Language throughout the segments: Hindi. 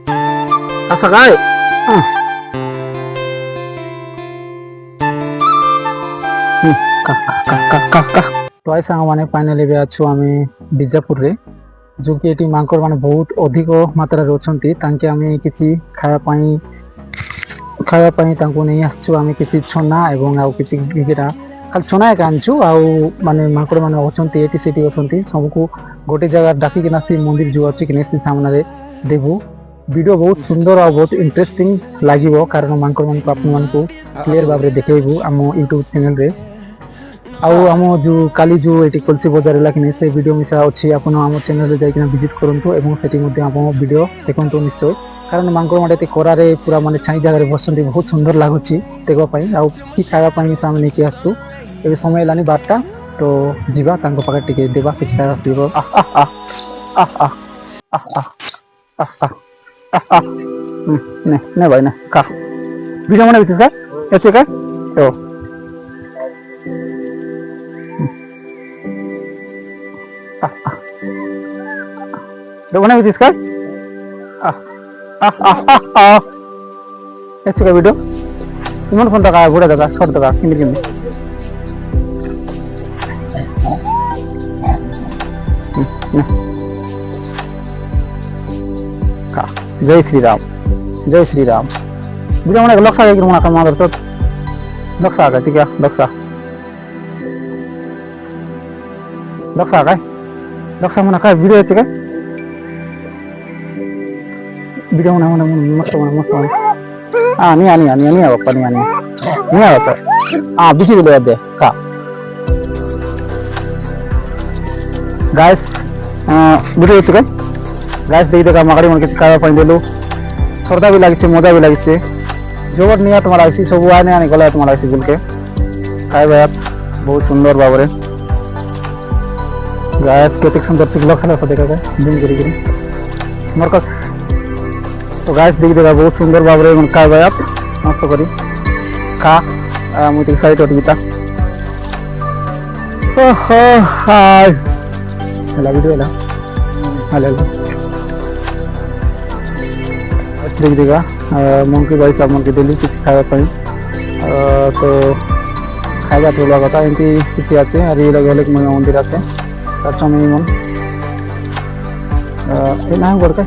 Asa kay? तो आई सांग मैंने फाइनाली भी अच्छु आम बीजापुर रे जो कि ये मांकड़ मैंने बहुत अधिक मात्रा अच्छा तांके आम किसी खावापाई नहीं आसचु आम किसी छना एवं आउ किसी गिरा खाली छना एक आनचु आउ माने मांकड़ मैंने अच्छा एटी सीटी अच्छा सबको गोटे जगह डाकिना सी मंदिर जो अच्छी कि सामने देवु वीडियो बहुत सुंदर और बहुत इंटरेस्टिंग लगे कारण मांकड़ मान को आपण मान को क्लियर भाव में देखेबू आम यूट्यूब चैनल रे आम जो काली जो ये कलसी बजार है कि से वीडियो मिसा अच्छी आप चैनल रे जाइना विजिट करूँ और से वीडियो देखो निश्चय कारण मांकड़ माटे करारे पूरा माने छाई जगह बसती बहुत सुंदर लगुच देखापी कि खावाई आम नहीं आसू ए समय है 12टा तो जीवा पाखे टे देवा कि खावा पीब ने भाई ना खा वीडियो मैंने का ऐसे का तो देखो ना इसका ऐसे का वीडियो इमन फोन तक बुढ़ा तक शॉर्ट तक किंदी किंदी जय श्री राम जय श्री राम वीडियो मैंने लक्ष्य एक मना का मादर तो लक्ष्य आ गया ठीक है लक्ष्य आ गया लक्ष्य मना का वीडियो है वीडियो मना मना मस्त नहीं आनी आनी नहीं आवप्पा नहीं आवता बिसी दिले दे का गाइस वीडियो है गाइस देख देखा माकड़ी मन किसी खावा देलु श्रद्धा भी लगे मजा भी लगे जो निया तुम लगे सब आने आने गला तुम लगे बुल के खाए बहुत सुंदर भाव में गाइस केते सुंदर पिक लक्ष्य देखा जाए दिन करी मोर तो गाइस देख देखा बहुत सुंदर भाव में खाए मस्त करी खा मुझे साइड बीता वीडियो देख देगा मंकी भाई सब मन के दिल्ली किसी खावाई तो खाଇବା ଭଲ କଥା ଏମିତି କିଛି ଅଛି ଆରି ଲଗେଇଲେ ମନ୍ଦିର আছে ତାର ସମୟ ମନ ଏ ନା করতে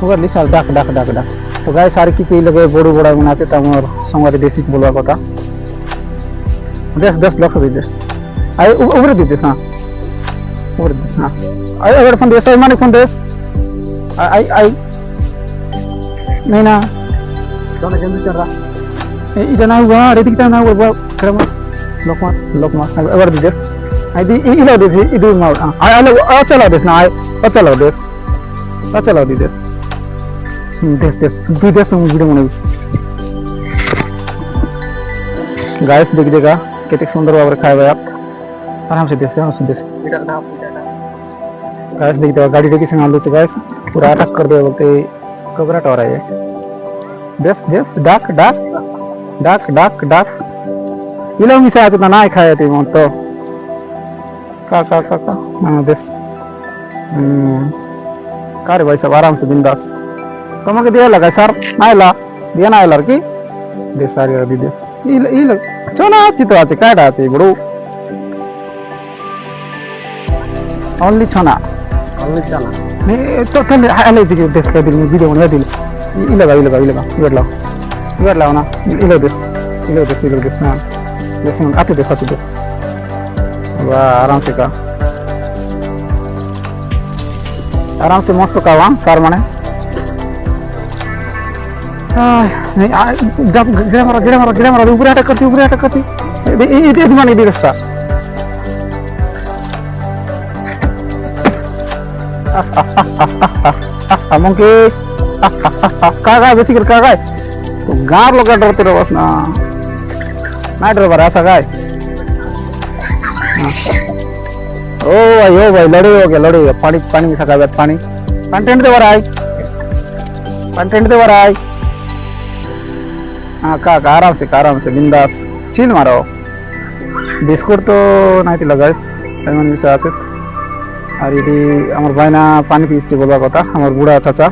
ওবার লিসাল ডাক ডাক ডাক ডাক তো গায় সার কিছু লগে বড় বড় মনে আছে তোমার সঙ্গে দেশি বলবা কথা 10 লক্ষ দিতে আই উপরে দিতে না উপরে না আই अगर ফোন দেশ মানে ফোন দেশ आई नहीं ना दोनों जल्दी चल रहा इधर ना हुआ रेटिंग टाइम ना हुआ करम लोकमा अगर दे आई दी इला दे इधर मार आ चला देस ना आ चला देस देस दू देस वीडियो बने गाइस देख देगा कितने सुंदर भाव खाए आप आराम से देस गाइस देख देगा गाड़ी देखी से आलू गाइस पूरा अटक कर दे बोलते घबराहट हो रहा है देस देस डाक डाक डाक डाक डाक इला मिसा आज ना खाया थी मन तो का हां देस कार भाई सब आराम से बिंदास तुमके दिया लगा सर नाइला दिया नाइला की देस सारी दी दे इला चोना चितो आते काडा आते बड़ो ओनली चना नहीं तो कल आले जी देश का दिन वीडियो बना दिल इला इधर लाओ ना इला देश ना जैसे आते देश वाह आराम से मस्त का वहाँ सार माने नहीं गिरा मारा ऊपर अटक करती ये माने ये रास्ता मंकी कागा बेची कर कागा तो गार लोग डरते रहो बस ना ना डर बरा ऐसा गाय ओ भाई लड़े हो गया पानी में सका पानी कंटेंट दे बरा आई हाँ का आराम से बिंदास चिल मारो बिस्कुट तो नहीं लगा आते और ये भाईना पानी पीछे बोलवा कथा बुढ़ा चाचा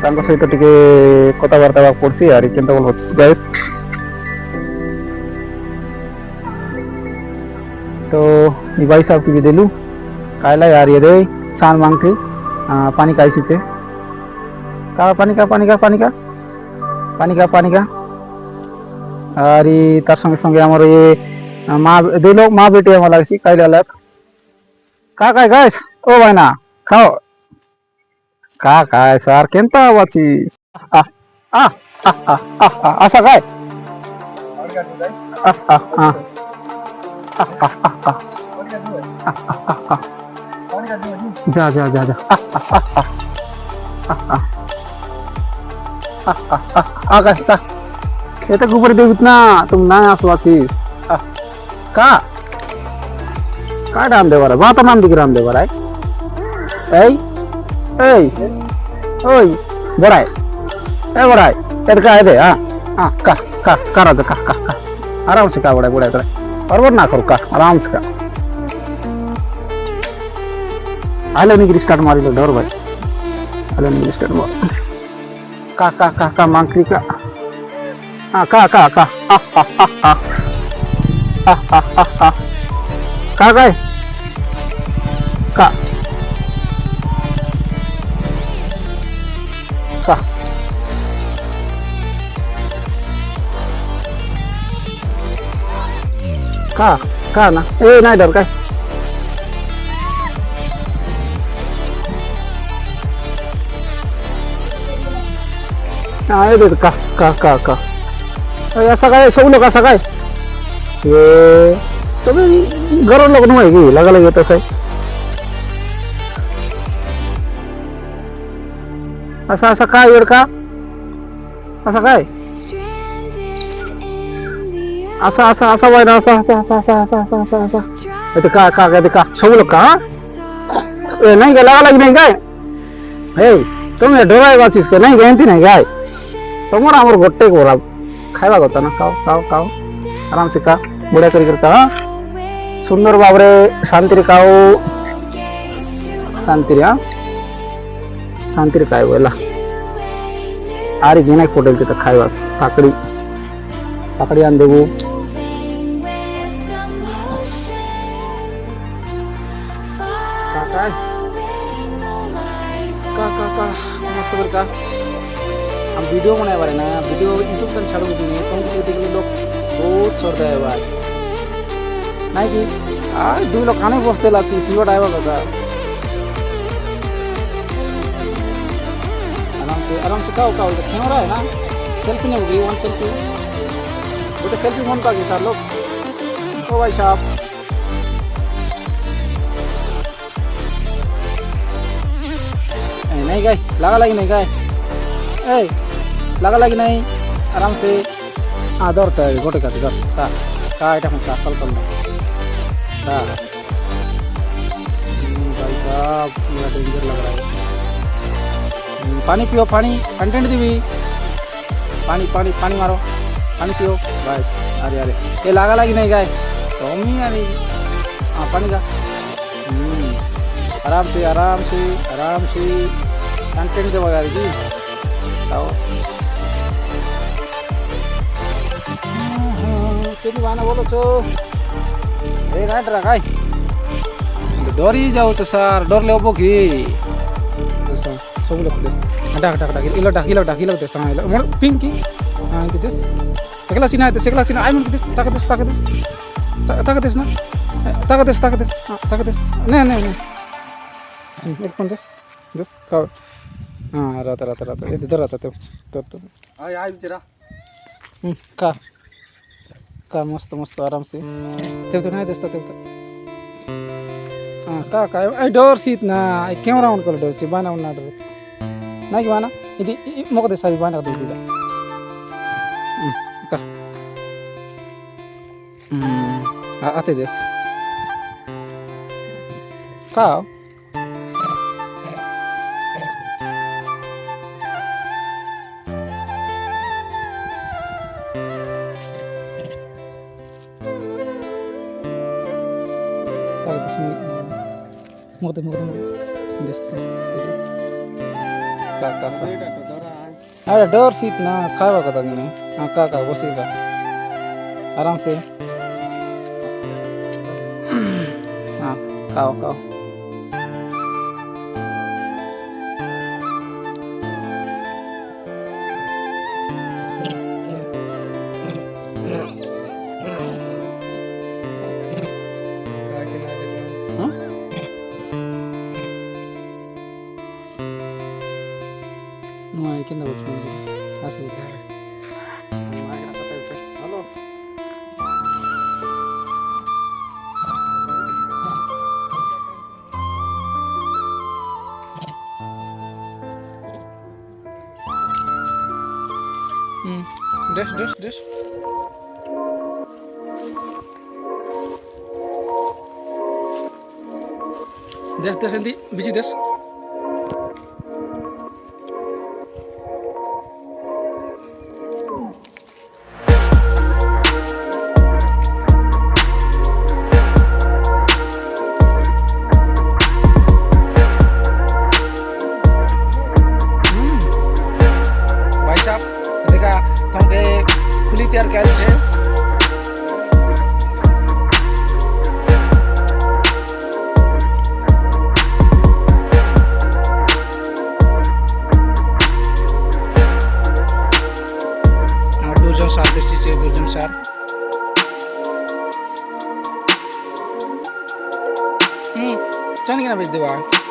ତାଙ୍କ ସହିତ ଟିକେ କଥାବାର୍ତ୍ତା ହେବାକୁ ପଡୁଛି ଆରି କେନ୍ତା ଭଲ ଅଛି ଗାଇସ୍। तो ये भाई साहब की भी दिलू कायला यार ये दे सान मांग थी पानी का इसी थे का पानी का पानी का पानी का पानी का पानी का अरे तार संगे संगे हमारे ये माँ दे लोग माँ बेटी हमारा इसी कायला अलग का गाइस ओ भाई ना खाओ का सर केंता वाची आ आ आसा काय आ आ जा जा जा जा का ये ऊपर देख इतना तुम ना आसवाचीस का नाम दे रहा है तो नाम दिख नाम दे रहा है ए ओय बड़ाई ए बड़ाई ये का है दे हाँ का रहा का आराम से का बड़ा बड़ा और ना करो का आराम से का आले निकल स्टार्ट मारी लो डर भाई आले निकल स्टार्ट मार का मांकरी का हाँ का गए का ना ए नहीं डर का ये का ऐसा काय सब लोग ऐसा काय ये तो घर लोग नहीं है लगा लगे तो सही ऐसा काय वेळ का ऐसा काय असा वाय ना असा ते का सब लोग का ए नहीं क्या लगा लगी नहीं काय हे तुम डोराय वाचिस के नहीं गए नहीं गाय तुम्हारा हमर गोटे को बोला खाइबा कथा ना खाओ आराम से का बढ़िया करता सुंदर बाबरे शांति रे खाओ शांति रे शांति रे खाइबो एला आरी बिना होटल के खाइबा पाकड़ी आन देबो का मस्त कर का हम वीडियो बनाए बारे ना वीडियो यूट्यूब पर छाड़ो नहीं तुम देख लोग बहुत श्रद्धा है भाई नहीं कि दो लोग खाने बसते लाची सीवट आएगा कदा आराम से खाओ कैमरा है ना सेल्फी नहीं होगी वन सेल्फी गोटे सेल्फी फोन का सर लोग ओ भाई साहब नहीं गए लगा लगी नहीं गए ए लगा लगी नहीं आराम से दौड़ता है गोटे का आइटम का कल में भाई साहब पूरा डेंजर लग रहा है पानी पियो पानी कंटेंट दी पानी मारो पानी पियो भाई अरे ये लगा लगी नहीं गए तो हम ही अरे पानी का आराम से कंटेंट दे वगैरह जी बताओ केनी बाना बोलो छो ए गाय डरा गाय डरी जाओ तो सर डर ले ओबो की सब लोग देस डाक इलो देस हां मोर पिंक की हां इते देस एकला सिना आई मन देस ताक देस ना ताक देस नहीं एक पन देस का हाँ रहता इधर रहता तो आय बेचारा का मस्त आराम से तो नहीं देता तो हाँ का आई डर सीट ना आई कैमरा ऑन कर डर बाना उन डर नहीं बाना इदी मोक दे सारी बाना दे दिदा का आते देस का Muda. Des. Kakak. अरे डर शीत ना खावा कता कि हाँ का बसी का आराम से हाँ खाओ खाओ हाँ? No, కింద కూర్చోండి అసలు hello does does does does does ఏంటి బిజీ డస్ खुली तैयार कैल છે দুজন সার দিচ্ছে দুজন সার চান কিনা বেচ দেবা